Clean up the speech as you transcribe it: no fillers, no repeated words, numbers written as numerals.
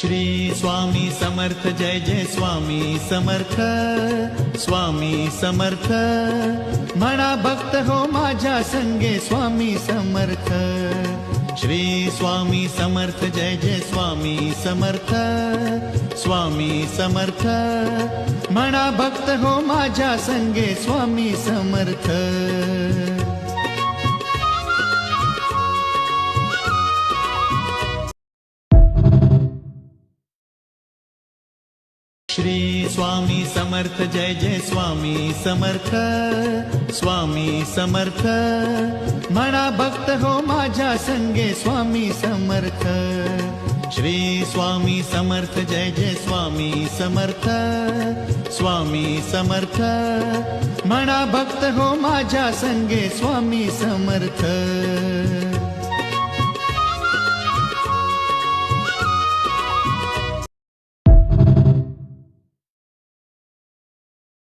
श्री स्वामी समर्थ जय जय स्वामी समर्थ, स्वामी समर्थ म्हणा भक्त हो माझ्या संगे स्वामी समर्थ। श्री स्वामी समर्थ जय जय स्वामी समर्थ, स्वामी समर्थ म्हणा भक्त हो माझ्या संगे स्वामी समर्थ। श्री स्वामी समर्थ जय जय स्वामी समर्थ, स्वामी समर्थ म्हणा भक्त हो माझ्या संगे स्वामी समर्थ। श्री स्वामी समर्थ जय जय स्वामी समर्थ, स्वामी समर्थ म्हणा भक्त हो माझ्या संगे स्वामी समर्थ।